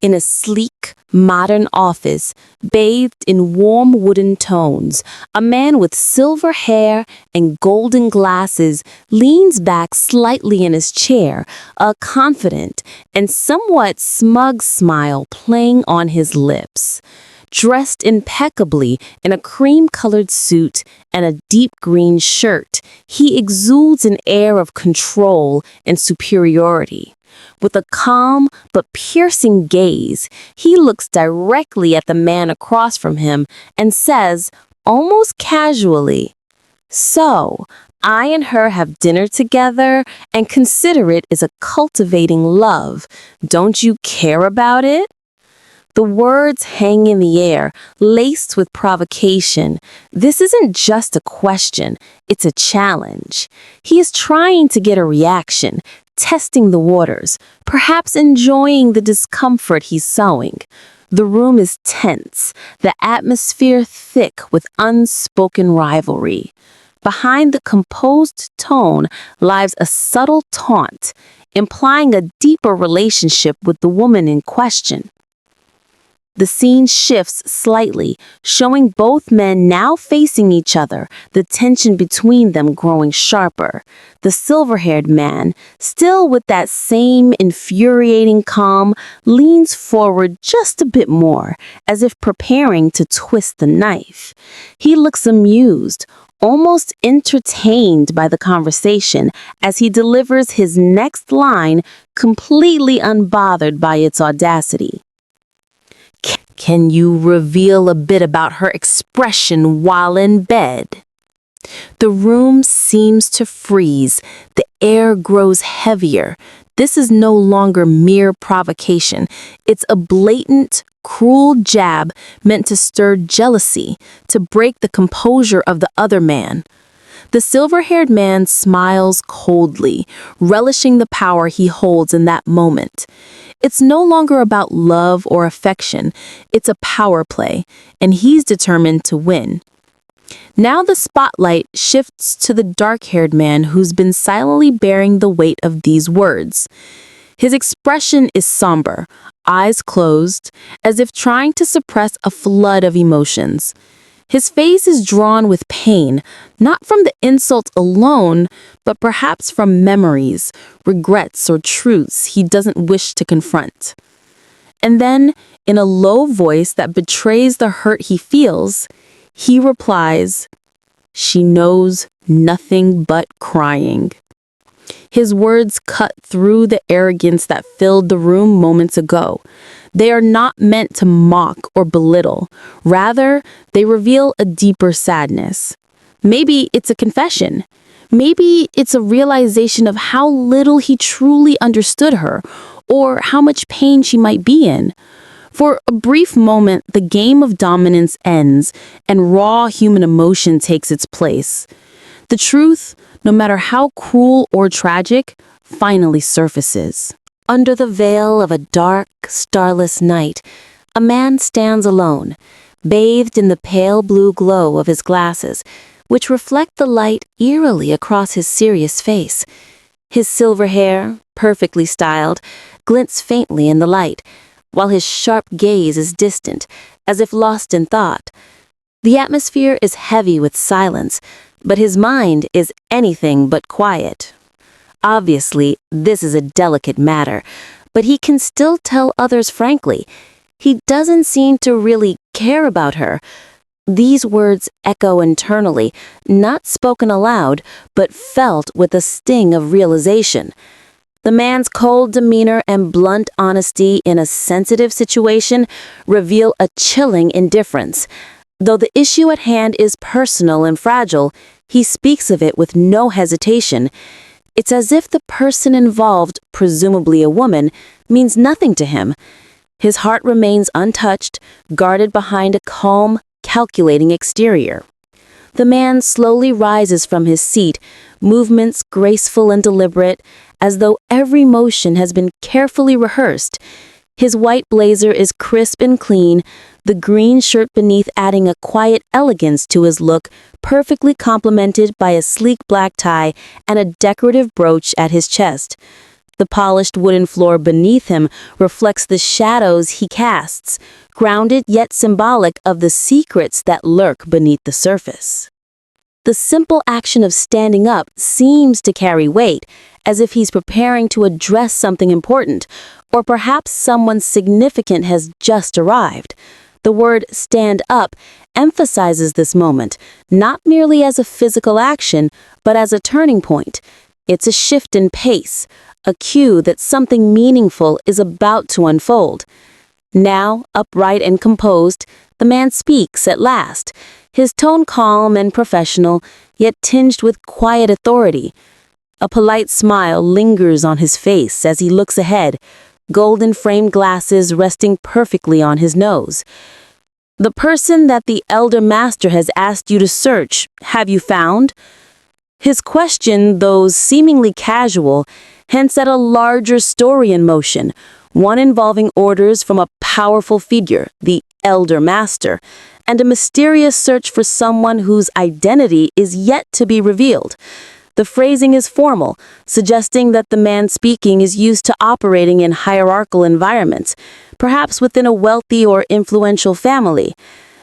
In a sleek, modern office, bathed in warm wooden tones, a man with silver hair and golden glasses leans back slightly in his chair, a confident and somewhat smug smile playing on his lips. Dressed impeccably in a cream-colored suit and a deep green shirt, he exudes an air of control and superiority. With a calm but piercing gaze, he looks directly at the man across from him and says, almost casually, "So, I and her have dinner together and consider it as a cultivating love. Don't you care about it?" The words hang in the air, laced with provocation. This isn't just a question, it's a challenge. He is trying to get a reaction, testing the waters, perhaps enjoying the discomfort he's sowing. The room is tense, the atmosphere thick with unspoken rivalry. Behind the composed tone lies a subtle taunt, implying a deeper relationship with the woman in question. The scene shifts slightly, showing both men now facing each other, the tension between them growing sharper. The silver-haired man, still with that same infuriating calm, leans forward just a bit more, as if preparing to twist the knife. He looks amused, almost entertained by the conversation as he delivers his next line, completely unbothered by its audacity. "Can you reveal a bit about her expression while in bed?" The room seems to freeze. The air grows heavier. This is no longer mere provocation. It's a blatant, cruel jab meant to stir jealousy, to break the composure of the other man. The silver-haired man smiles coldly, relishing the power he holds in that moment. It's no longer about love or affection, it's a power play, and he's determined to win. Now the spotlight shifts to the dark-haired man who's been silently bearing the weight of these words. His expression is somber, eyes closed, as if trying to suppress a flood of emotions. His face is drawn with pain, not from the insult alone, but perhaps from memories, regrets, or truths he doesn't wish to confront. And then, in a low voice that betrays the hurt he feels, he replies, "She knows nothing but crying." His words cut through the arrogance that filled the room moments ago. They are not meant to mock or belittle. Rather, they reveal a deeper sadness. Maybe it's a confession. Maybe it's a realization of how little he truly understood her, or how much pain she might be in. For a brief moment, the game of dominance ends, and raw human emotion takes its place. The truth, no matter how cruel or tragic, finally surfaces. Under the veil of a dark, starless night, a man stands alone, bathed in the pale blue glow of his glasses, which reflect the light eerily across his serious face. His silver hair, perfectly styled, glints faintly in the light, while his sharp gaze is distant, as if lost in thought. The atmosphere is heavy with silence, but his mind is anything but quiet. Obviously, this is a delicate matter, but he can still tell others frankly. He doesn't seem to really care about her. These words echo internally, not spoken aloud, but felt with a sting of realization. The man's cold demeanor and blunt honesty in a sensitive situation reveal a chilling indifference. Though the issue at hand is personal and fragile, he speaks of it with no hesitation. It's as if the person involved, presumably a woman, means nothing to him. His heart remains untouched, guarded behind a calm, calculating exterior. The man slowly rises from his seat, movements graceful and deliberate, as though every motion has been carefully rehearsed. His white blazer is crisp and clean, the green shirt beneath adding a quiet elegance to his look, perfectly complemented by a sleek black tie and a decorative brooch at his chest. The polished wooden floor beneath him reflects the shadows he casts, grounded yet symbolic of the secrets that lurk beneath the surface. The simple action of standing up seems to carry weight, as if he's preparing to address something important, or perhaps someone significant has just arrived. The word stand up emphasizes this moment, not merely as a physical action, but as a turning point. It's a shift in pace, a cue that something meaningful is about to unfold. Now, upright and composed, the man speaks at last, his tone calm and professional, yet tinged with quiet authority. A polite smile lingers on his face as he looks ahead, golden-framed glasses resting perfectly on his nose. "The person that the elder master has asked you to search, have you found?" His question, though seemingly casual, hints at a larger story in motion, one involving orders from a powerful figure, the elder master, and a mysterious search for someone whose identity is yet to be revealed. The phrasing is formal, suggesting that the man speaking is used to operating in hierarchical environments, perhaps within a wealthy or influential family.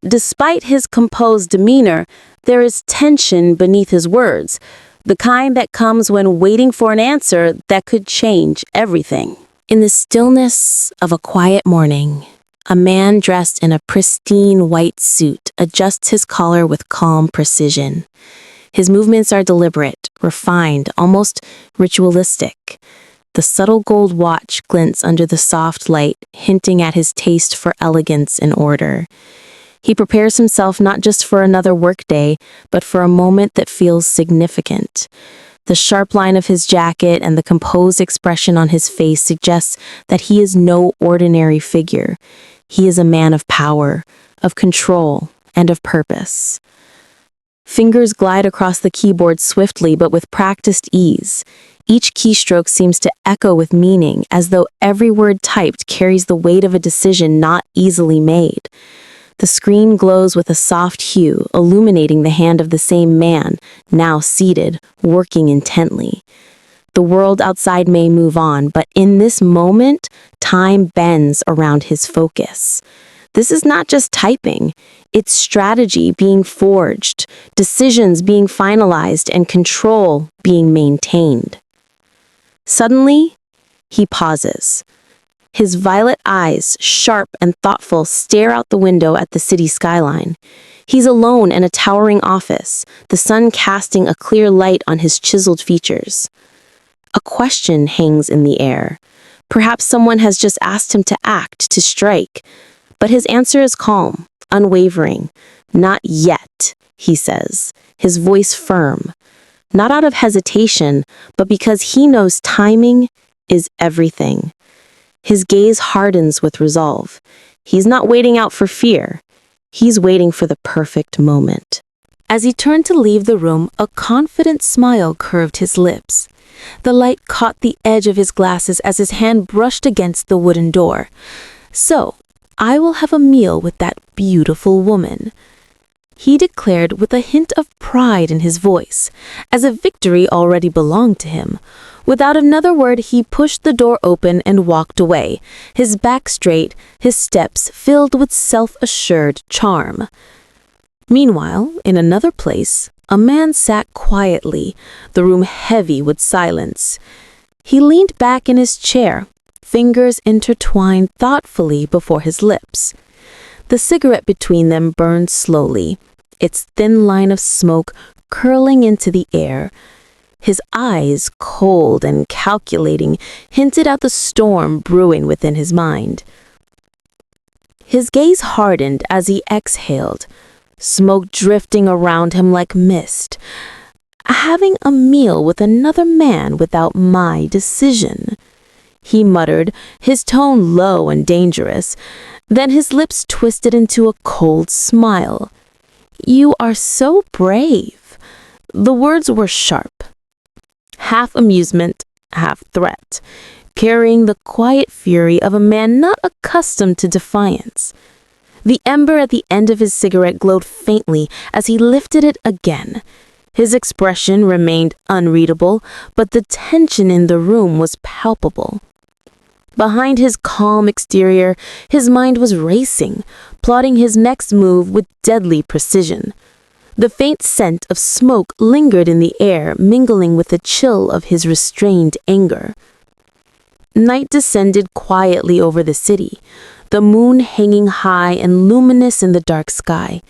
Despite his composed demeanor, there is tension beneath his words, the kind that comes when waiting for an answer that could change everything. In the stillness of a quiet morning, a man dressed in a pristine white suit adjusts his collar with calm precision. His movements are deliberate, refined, almost ritualistic. The subtle gold watch glints under the soft light, hinting at his taste for elegance and order. He prepares himself not just for another workday, but for a moment that feels significant. The sharp line of his jacket and the composed expression on his face suggests that he is no ordinary figure. He is a man of power, of control, and of purpose. Fingers glide across the keyboard swiftly but with practiced ease. Each keystroke seems to echo with meaning, as though every word typed carries the weight of a decision not easily made. The screen glows with a soft hue, illuminating the hand of the same man, now seated, working intently. The world outside may move on, but in this moment, time bends around his focus. This is not just typing, it's strategy being forged, decisions being finalized, and control being maintained. Suddenly, he pauses. His violet eyes, sharp and thoughtful, stare out the window at the city skyline. He's alone in a towering office, the sun casting a clear light on his chiseled features. A question hangs in the air. Perhaps someone has just asked him to act, to strike. But his answer is calm, unwavering. "Not yet," he says, his voice firm. Not out of hesitation, but because he knows timing is everything. His gaze hardens with resolve. He's not waiting out for fear. He's waiting for the perfect moment. As he turned to leave the room, a confident smile curved his lips. The light caught the edge of his glasses as his hand brushed against the wooden door. "So, I will have a meal with that beautiful woman," he declared with a hint of pride in his voice, as if victory already belonged to him. Without another word, he pushed the door open and walked away, his back straight, his steps filled with self-assured charm. Meanwhile, in another place, a man sat quietly, the room heavy with silence. He leaned back in his chair, fingers intertwined thoughtfully before his lips. The cigarette between them burned slowly, its thin line of smoke curling into the air. His eyes, cold and calculating, hinted at the storm brewing within his mind. His gaze hardened as he exhaled, smoke drifting around him like mist. "Having a meal with another man without my decision," he muttered, his tone low and dangerous. Then his lips twisted into a cold smile. "You are so brave." The words were sharp, half amusement, half threat, carrying the quiet fury of a man not accustomed to defiance. The ember at the end of his cigarette glowed faintly as he lifted it again. His expression remained unreadable, but the tension in the room was palpable. Behind his calm exterior, his mind was racing, plotting his next move with deadly precision. The faint scent of smoke lingered in the air, mingling with the chill of his restrained anger. Night descended quietly over the city, the moon hanging high and luminous in the dark sky.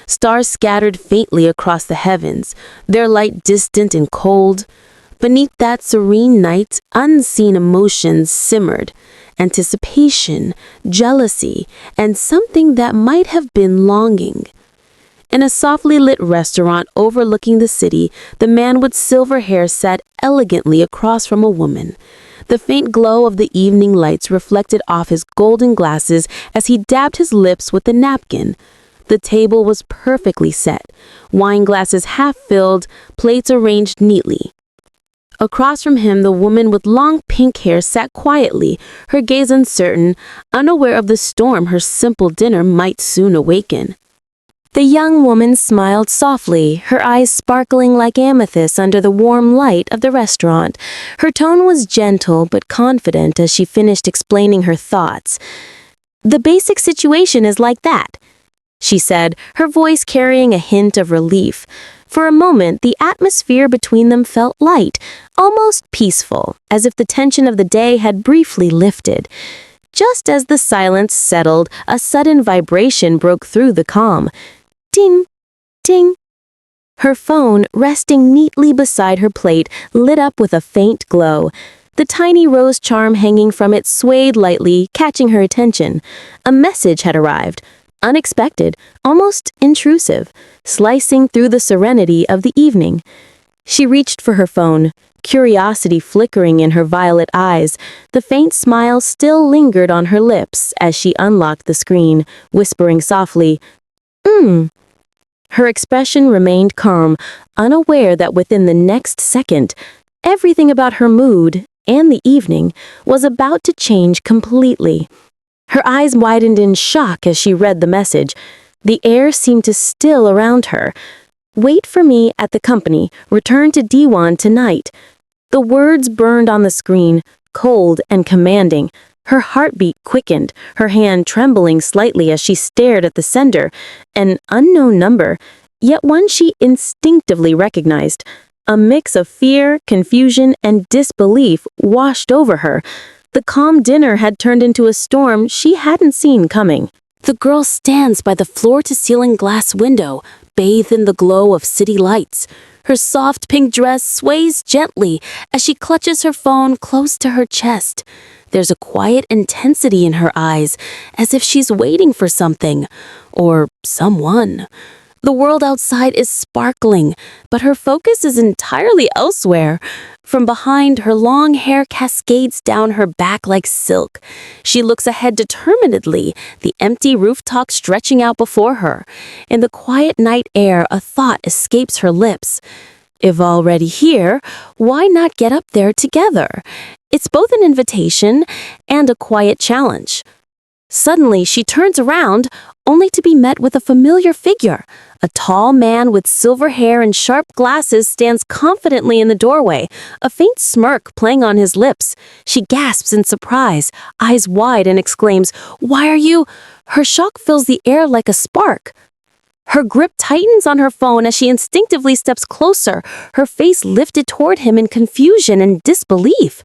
Stars scattered faintly across the heavens, their light distant and cold. Beneath that serene night, unseen emotions simmered: anticipation, jealousy, and something that might have been longing. In a softly lit restaurant overlooking the city, the man with silver hair sat elegantly across from a woman. The faint glow of the evening lights reflected off his golden glasses as he dabbed his lips with the napkin. The table was perfectly set, wine glasses half filled, plates arranged neatly. Across from him, the woman with long pink hair sat quietly, her gaze uncertain, unaware of the storm her simple dinner might soon awaken. The young woman smiled softly, her eyes sparkling like amethyst under the warm light of the restaurant. Her tone was gentle but confident as she finished explaining her thoughts. "The basic situation is like that," she said, her voice carrying a hint of relief. For a moment, the atmosphere between them felt light, almost peaceful, as if the tension of the day had briefly lifted. Just as the silence settled, a sudden vibration broke through the calm. Ding, ding. Her phone, resting neatly beside her plate, lit up with a faint glow. The tiny rose charm hanging from it swayed lightly, catching her attention. A message had arrived. Unexpected, almost intrusive, slicing through the serenity of the evening. She reached for her phone, curiosity flickering in her violet eyes. The faint smile still lingered on her lips as she unlocked the screen, whispering softly, Her expression remained calm, unaware that within the next second, everything about her mood and the evening was about to change completely. Her eyes widened in shock as she read the message. The air seemed to still around her. "Wait for me at the company. Return to D1 tonight." The words burned on the screen, cold and commanding. Her heartbeat quickened, her hand trembling slightly as she stared at the sender. An unknown number, yet one she instinctively recognized. A mix of fear, confusion, and disbelief washed over her. The calm dinner had turned into a storm she hadn't seen coming. The girl stands by the floor-to-ceiling glass window, bathed in the glow of city lights. Her soft pink dress sways gently as she clutches her phone close to her chest. There's a quiet intensity in her eyes, as if she's waiting for something, or someone. The world outside is sparkling, but her focus is entirely elsewhere. From behind, her long hair cascades down her back like silk. She looks ahead determinedly, the empty rooftop stretching out before her. In the quiet night air, a thought escapes her lips. If already here, why not get up there together? It's both an invitation and a quiet challenge. Suddenly, she turns around, only to be met with a familiar figure. A tall man with silver hair and sharp glasses stands confidently in the doorway, a faint smirk playing on his lips. She gasps in surprise, eyes wide, and exclaims, "Why are you—" Her shock fills the air like a spark. Her grip tightens on her phone as she instinctively steps closer, her face lifted toward him in confusion and disbelief.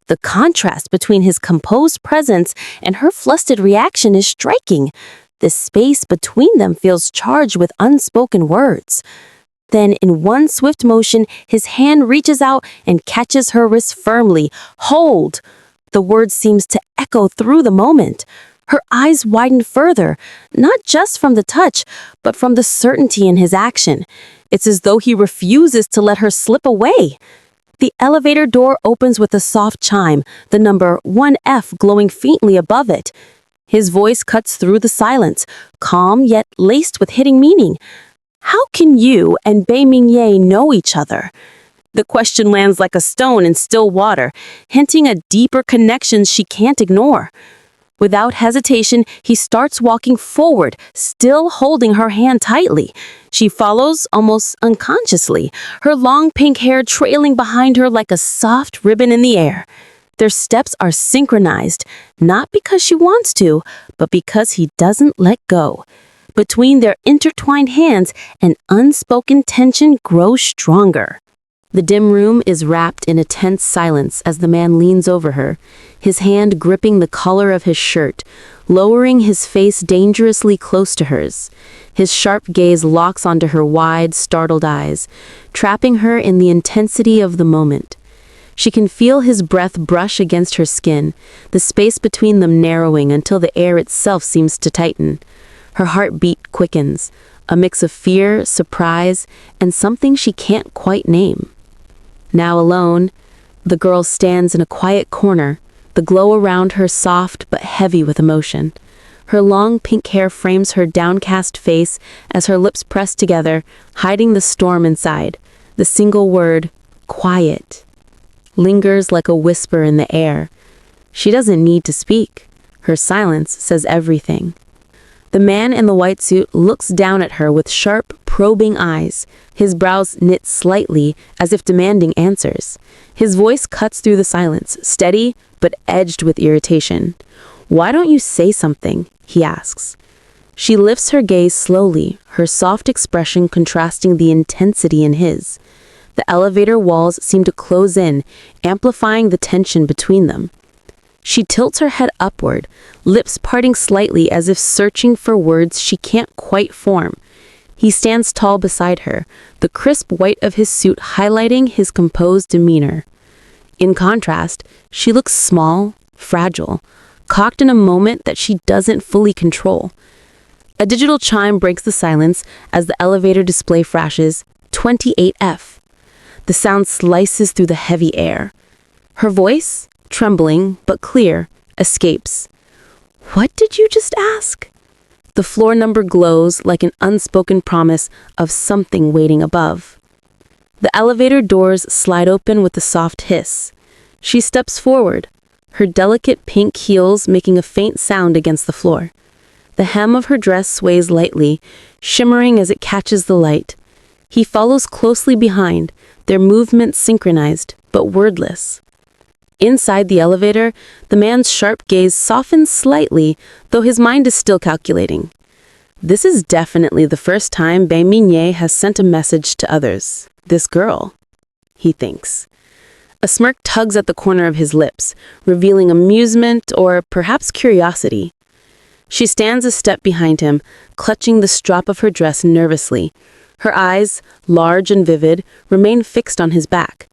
The contrast between his composed presence and her flustered reaction is striking. The space between them feels charged with unspoken words. Then, in one swift motion, his hand reaches out and catches her wrist firmly. "Hold!" The word seems to echo through the moment. Her eyes widen further, not just from the touch, but from the certainty in his action. It's as though he refuses to let her slip away. The elevator door opens with a soft chime, the number 1F glowing faintly above it. His voice cuts through the silence, calm yet laced with hidden meaning. "How can you and Bei Mingye know each other?" The question lands like a stone in still water, hinting at deeper connections she can't ignore. Without hesitation, he starts walking forward, still holding her hand tightly. She follows almost unconsciously, her long pink hair trailing behind her like a soft ribbon in the air. Their steps are synchronized, not because she wants to, but because he doesn't let go. Between their intertwined hands, an unspoken tension grows stronger. The dim room is wrapped in a tense silence as the man leans over her, his hand gripping the collar of his shirt, lowering his face dangerously close to hers. His sharp gaze locks onto her wide, startled eyes, trapping her in the intensity of the moment. She can feel his breath brush against her skin, the space between them narrowing until the air itself seems to tighten. Her heartbeat quickens, a mix of fear, surprise, and something she can't quite name. Now alone, the girl stands in a quiet corner, the glow around her soft but heavy with emotion. Her long pink hair frames her downcast face as her lips press together, hiding the storm inside. The single word, quiet, lingers like a whisper in the air. She doesn't need to speak. Her silence says everything. The man in the white suit looks down at her with sharp, probing eyes, his brows knit slightly as if demanding answers. His voice cuts through the silence, steady but edged with irritation. "Why don't you say something?" he asks. She lifts her gaze slowly, her soft expression contrasting the intensity in his. The elevator walls seem to close in, amplifying the tension between them. She tilts her head upward, lips parting slightly as if searching for words she can't quite form. He stands tall beside her, the crisp white of his suit highlighting his composed demeanor. In contrast, she looks small, fragile, cocked in a moment that she doesn't fully control. A digital chime breaks the silence as the elevator display flashes 28F. The sound slices through the heavy air. Her voice, trembling but clear, escapes. "What did you just ask?" The floor number glows like an unspoken promise of something waiting above. The elevator doors slide open with a soft hiss. She steps forward, her delicate pink heels making a faint sound against the floor. The hem of her dress sways lightly, shimmering as it catches the light. He follows closely behind, their movements synchronized, but wordless. Inside the elevator, the man's sharp gaze softens slightly, though his mind is still calculating. This is definitely the first time Bae Min-ye has sent a message to others. This girl, he thinks. A smirk tugs at the corner of his lips, revealing amusement or perhaps curiosity. She stands a step behind him, clutching the strap of her dress nervously. Her eyes, large and vivid, remain fixed on his back.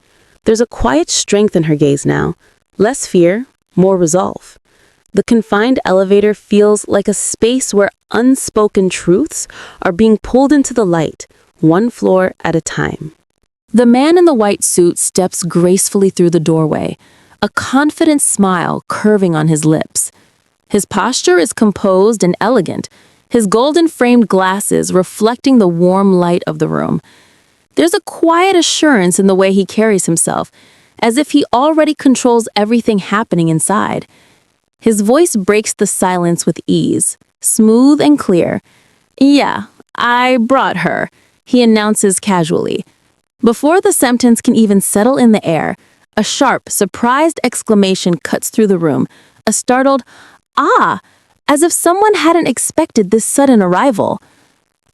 There's a quiet strength in her gaze now, less fear, more resolve. The confined elevator feels like a space where unspoken truths are being pulled into the light, one floor at a time. The man in the white suit steps gracefully through the doorway, a confident smile curving on his lips. His posture is composed and elegant, his golden-framed glasses reflecting the warm light of the room. There's a quiet assurance in the way he carries himself, as if he already controls everything happening inside. His voice breaks the silence with ease, smooth and clear. "Yeah, I brought her," he announces casually. Before the sentence can even settle in the air, a sharp, surprised exclamation cuts through the room, a startled, "Ah!" as if someone hadn't expected this sudden arrival.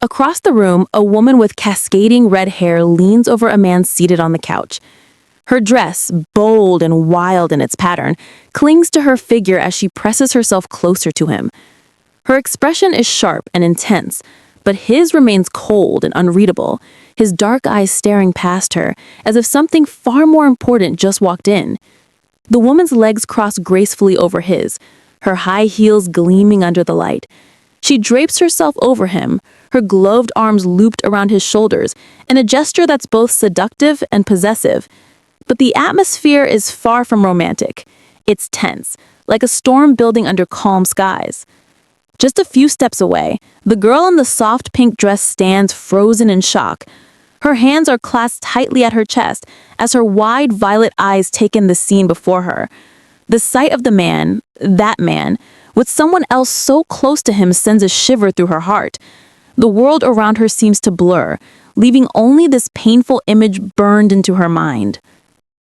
Across the room, a woman with cascading red hair leans over a man seated on the couch. Her dress, bold and wild in its pattern, clings to her figure as she presses herself closer to him. Her expression is sharp and intense, but his remains cold and unreadable, his dark eyes staring past her, as if something far more important just walked in. The woman's legs cross gracefully over his, her high heels gleaming under the light. She drapes herself over him, her gloved arms looped around his shoulders, in a gesture that's both seductive and possessive. But the atmosphere is far from romantic. It's tense, like a storm building under calm skies. Just a few steps away, the girl in the soft pink dress stands frozen in shock. Her hands are clasped tightly at her chest as her wide violet eyes take in the scene before her. The sight of the man, that man, with someone else so close to him sends a shiver through her heart. The world around her seems to blur, leaving only this painful image burned into her mind.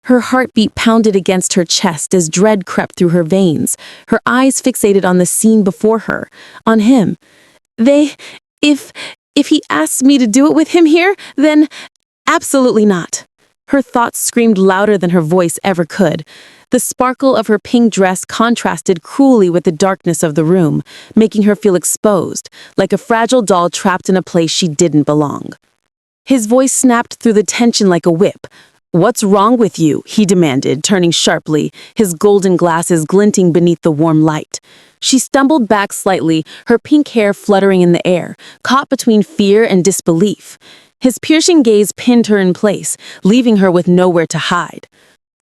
Her heartbeat pounded against her chest as dread crept through her veins, her eyes fixated on the scene before her, on him. If he asks me to do it with him here, then absolutely not. Her thoughts screamed louder than her voice ever could. The sparkle of her pink dress contrasted cruelly with the darkness of the room, making her feel exposed, like a fragile doll trapped in a place she didn't belong. His voice snapped through the tension like a whip. "What's wrong with you?" he demanded, turning sharply, his golden glasses glinting beneath the warm light. She stumbled back slightly, her pink hair fluttering in the air, caught between fear and disbelief. His piercing gaze pinned her in place, leaving her with nowhere to hide.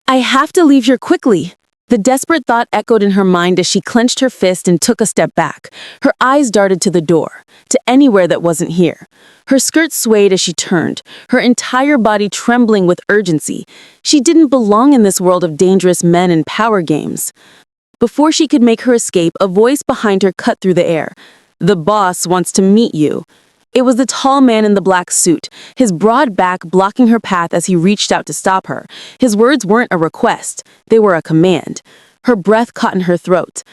"I have to leave here quickly." The desperate thought echoed in her mind as she clenched her fist and took a step back. Her eyes darted to the door, to anywhere that wasn't here. Her skirt swayed as she turned, her entire body trembling with urgency. She didn't belong in this world of dangerous men and power games. Before she could make her escape, a voice behind her cut through the air. "The boss wants to meet you." It was the tall man in the black suit, his broad back blocking her path as he reached out to stop her. His words weren't a request, they were a command. Her breath caught in her throat.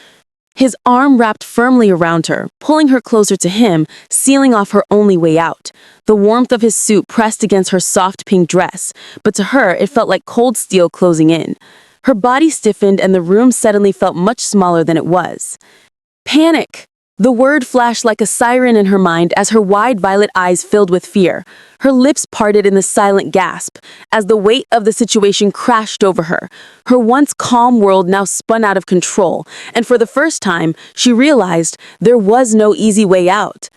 His arm wrapped firmly around her, pulling her closer to him, sealing off her only way out. The warmth of his suit pressed against her soft pink dress, but to her it felt like cold steel closing in. Her body stiffened and the room suddenly felt much smaller than it was. Panic! The word flashed like a siren in her mind as her wide violet eyes filled with fear. Her lips parted in a silent gasp as the weight of the situation crashed over her. Her once calm world now spun out of control, and for the first time, she realized there was no easy way out.